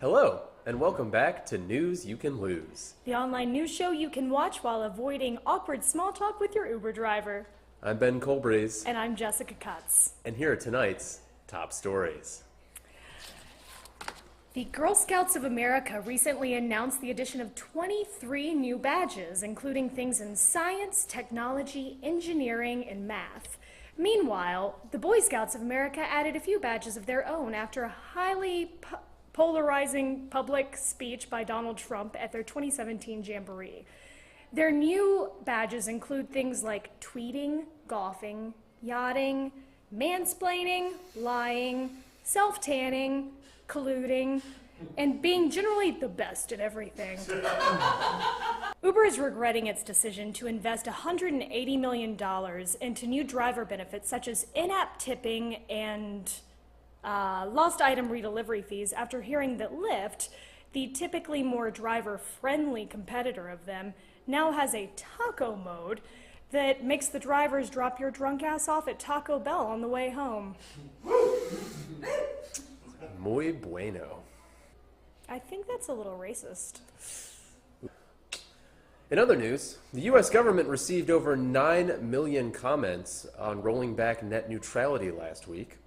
Hello, and welcome back to News You Can Lose. The online news show you can watch while avoiding awkward small talk with your Uber driver. I'm Ben Colbreeze. And I'm Jessica Cutts. And here are tonight's top stories. The Girl Scouts of America recently announced the addition of 23 new badges, including things in science, technology, engineering, and math. Meanwhile, the Boy Scouts of America added a few badges of their own after a highly polarizing public speech by Donald Trump at their 2017 Jamboree. Their new badges include things like tweeting, golfing, yachting, mansplaining, lying, self-tanning, colluding, and being generally the best at everything. Uber is regretting its decision to invest $180 million into new driver benefits such as in-app tipping and lost item redelivery fees after hearing that Lyft, the typically more driver-friendly competitor of them, now has a taco mode that makes the drivers drop your drunk ass off at Taco Bell on the way home. Muy bueno. I think that's a little racist. In other news, the U.S. government received over 9 million comments on rolling back net neutrality last week.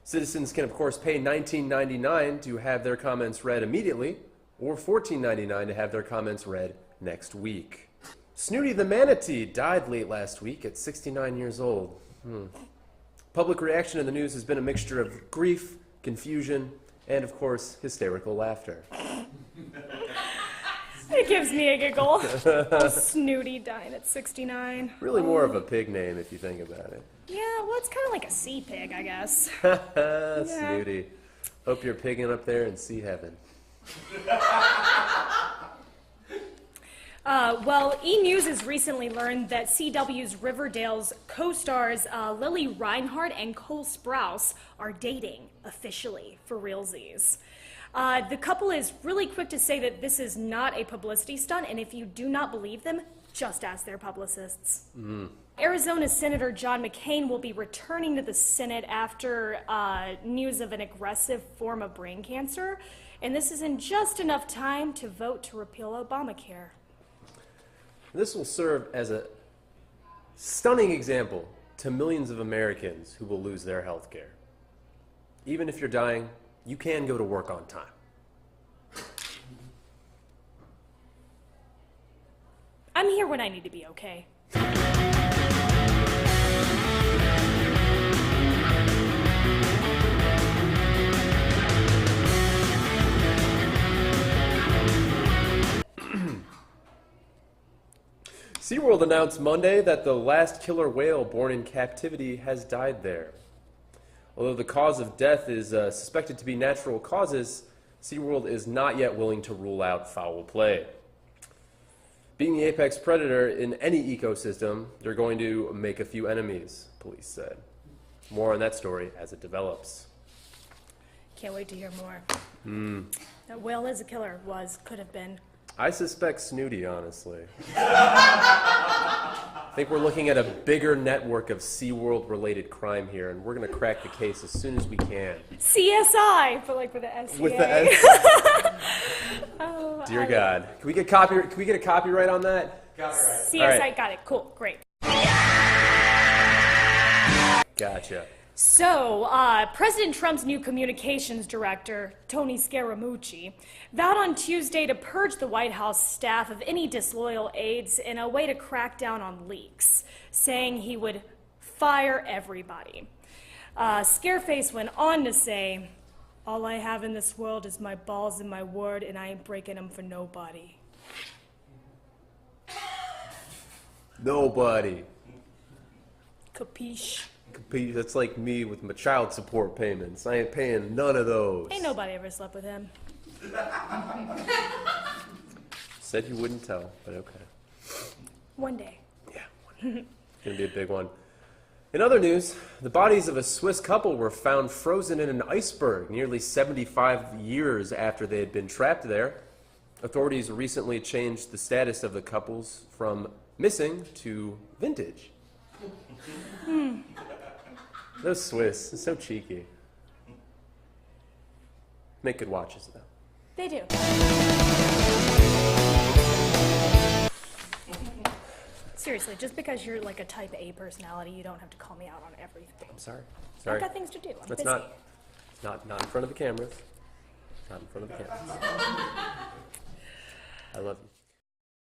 Citizens can, of course, pay $19.99 to have their comments read immediately, or $14.99 to have their comments read next week. Snooty the manatee died late last week at 69 years old. Public reaction to the news has been a mixture of grief, confusion, and, of course, hysterical laughter. It gives me a giggle. Oh, Snooty dying at 69. Really more of a pig name if you think about it. Yeah, well, it's kind of like a sea pig, I guess. Snooty. Hope you're pigging up there in sea heaven. Well, E! News has recently learned that CW's Riverdale's co-stars Lily Reinhart and Cole Sprouse are dating officially for realsies. The couple is really quick to say that this is not a publicity stunt, and if you do not believe them, just ask their publicists. Arizona Senator John McCain will be returning to the Senate after news of an aggressive form of brain cancer, and this is in just enough time to vote to repeal Obamacare. This will serve as a stunning example to millions of Americans who will lose their health care. Even if you're dying, you can go to work on time. I'm here when I need to be, okay? SeaWorld announced Monday that the last killer whale born in captivity has died there. Although the cause of death is suspected to be natural causes, SeaWorld is not yet willing to rule out foul play. Being the apex predator in any ecosystem, they're going to make a few enemies, police said. More on that story as it develops. Can't wait to hear more. That whale is a killer. Could have been. I suspect Snooty, honestly. I think we're looking at a bigger network of SeaWorld-related crime here, and we're going to crack the case as soon as we can. CSI, but like with the S. With the S. Dear God. Can we get a copyright on that? Copyright. CSI, right. got it. Cool, great. Gotcha. So, President Trump's new communications director, Tony Scaramucci, vowed on Tuesday to purge the White House staff of any disloyal aides in a way to crack down on leaks, saying he would fire everybody. Scareface went on to say, "All I have in this world is my balls and my word, and I ain't breaking them for nobody." Nobody. Capiche? That's like me with my child support payments. I ain't paying none of those. Ain't nobody ever slept with him. Said you wouldn't tell, but okay. One day. Yeah, one day. It's going to be a big one. In other news, the bodies of a Swiss couple were found frozen in an iceberg nearly 75 years after they had been trapped there. Authorities recently changed the status of the couples from missing to vintage. Those Swiss, so cheeky. Make good watches, though. They do. Seriously, just because you're like a type A personality, you don't have to call me out on everything. I'm sorry. I've Sorry. got things to do. I'm That's busy. not in front of the cameras. Not in front of the cameras. I love you.